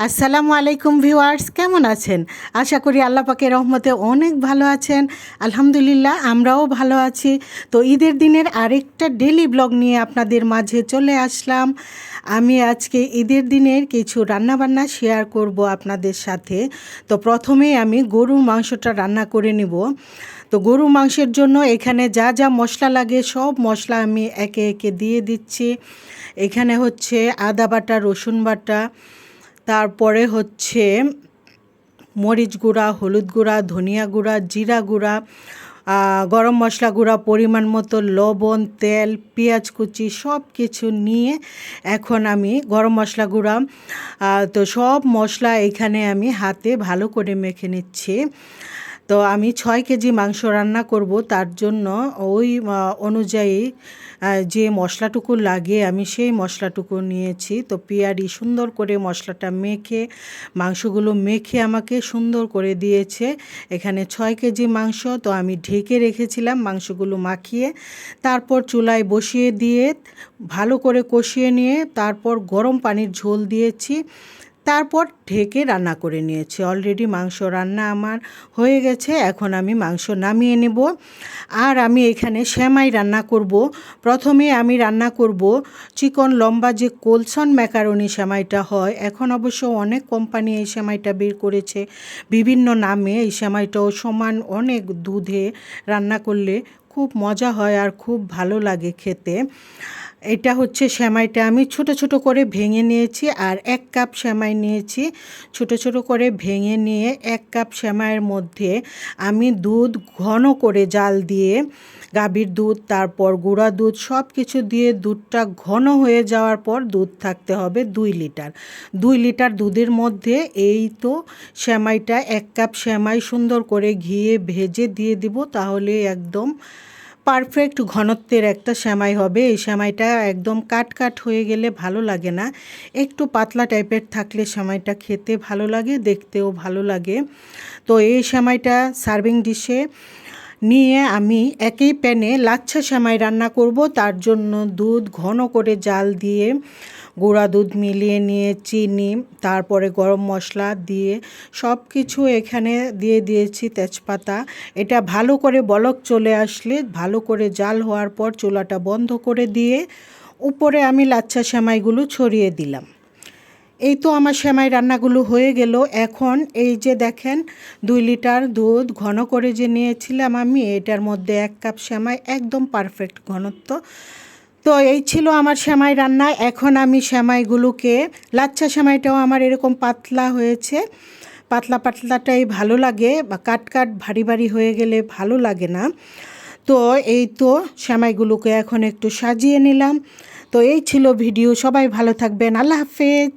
আসসালামু আলাইকুম ভিউয়ার্স, কেমন আছেন? আশা করি আল্লাহ পাকের রহমতে অনেক ভালো আছেন। আলহামদুলিল্লাহ আমরাও ভালো আছি। তো ঈদের দিনের আরেকটা ডেলি ব্লগ নিয়ে আপনাদের মাঝে চলে আসলাম। আমি আজকে ঈদের দিনের কিছু রান্নাবান্না শেয়ার করব আপনাদের সাথে। তো প্রথমেই আমি গরুর মাংসটা রান্না করে নিব। তো গরুর মাংসের জন্য এখানে যা যা মশলা লাগে সব মশলা আমি একে একে দিয়ে দিচ্ছি। এখানে হচ্ছে আদা বাটা, রসুন বাটা, তারপরে হচ্ছে মরিচ গুঁড়া, হলুদ গুঁড়া, ধনিয়া গুঁড়া, জিরা গুঁড়া, গরম মশলা গুঁড়া, পরিমাণ মতো লবণ, তেল, পেঁয়াজ কুচি সব কিছু নিয়ে এখন আমি গরম মশলা গুঁড়া, তো সব মশলা এখানে আমি হাতে ভালো করে মেখে নিচ্ছি। তো আমি 6 কেজি মাংস রান্না করব, তার জন্য ওই অনুযায়ী যে মশলাটুকু লাগে আমি সেই মশলাটুকু নিয়েছি। তো পিয়ারি সুন্দর করে মশলাটা মেখে মাংসগুলো মেখে আমাকে সুন্দর করে দিয়েছে। এখানে 6 কেজি মাংস, তো আমি ঢেকে রেখেছিলাম মাংসগুলো মাখিয়ে। তারপর চুলায় বসিয়ে দিয়ে ভালো করে কষিয়ে নিয়ে তারপর গরম পানির ঝোল দিয়েছি। তারপর ঢেকে রান্না করে নিয়েছি। অলরেডি মাংস রান্না আমার হয়ে গেছে। এখন আমি মাংস নামিয়ে নেব। আর আমি এখানে সেমাই রান্না করব। প্রথমে আমি রান্না করব চিকন লম্বা যে কোলসন ম্যাকারনি সেমাইটা হয়। এখন অবশ্য অনেক কোম্পানি এই সেমাইটা বের করেছে বিভিন্ন নামে। এই সেমাইটাও সমান অনেক দুধে রান্না করলে খুব মজা হয় আর খুব ভালো লাগে খেতে। এটা হচ্ছে সেমাইটা আমি ছোট ছোট করে ভেঙে নিয়েছি। আর 1 কাপ সেমাই নিয়েছি। ছোট ছোট করে ভেঙে নিয়ে 1 কাপ সেমাইয়ের মধ্যে আমি দুধ ঘন করে জাল দিয়ে, গাভীর দুধ, তারপর গুঁড়া দুধ সব কিছু দিয়ে দুধটা ঘন হয়ে যাওয়ার পর দুধ থাকতে হবে 2 লিটার। 2 লিটার দুধের মধ্যে এই তো সেমাইটা 1 কাপ সেমাই সুন্দর করে ঘিয়ে ভেজে দিয়ে দিব, তাহলে একদম পারফেক্ট ঘনত্বের একটা সেমাই হবে। এই সেমাইটা একদম কাট হয়ে গেলে ভালো লাগে না, একটু পাতলা টাইপের থাকলে সেমাইটা খেতে ভালো লাগে, দেখতেও ভালো লাগে। তো এই সেমাইটা সার্ভিং ডিশে নিয়ে আমি একই প্যানে লাচ্ছা সেমাই রান্না করব। তার জন্য দুধ ঘন করে জাল দিয়ে গুঁড়া দুধ মিলিয়ে নিয়ে চিনি, তারপরে গরম মশলা দিয়ে সব কিছু এখানে দিয়ে দিয়েছি, তেজপাতা। এটা ভালো করে বলক চলে আসলে ভালো করে জাল হওয়ার পর চুলাটা বন্ধ করে দিয়ে উপরে আমি লাচ্ছা সেমাইগুলো ছড়িয়ে দিলাম। এই তো আমার সেমাই রান্নাগুলো হয়ে গেল। এখন এই যে দেখেন 2 লিটার দুধ ঘন করে যে নিয়েছিলাম আমি, এটার মধ্যে 1 কাপ সেমাই, একদম পারফেক্ট ঘনত্ব। তো এই ছিল আমার সেমাই রান্না। এখন আমি সেমাইগুলোকে, লাচ্ছা সেমাইটাও আমার এরকম পাতলা হয়েছে, পাতলা পাতলাটাই ভালো লাগে, বা কাট ভারী ভারী হয়ে গেলে ভালো লাগে না। তো এই তো সেমাইগুলোকে এখন একটু সাজিয়ে নিলাম। তো এই ছিল ভিডিও। সবাই ভালো থাকবেন। আল্লাহ হাফেজ।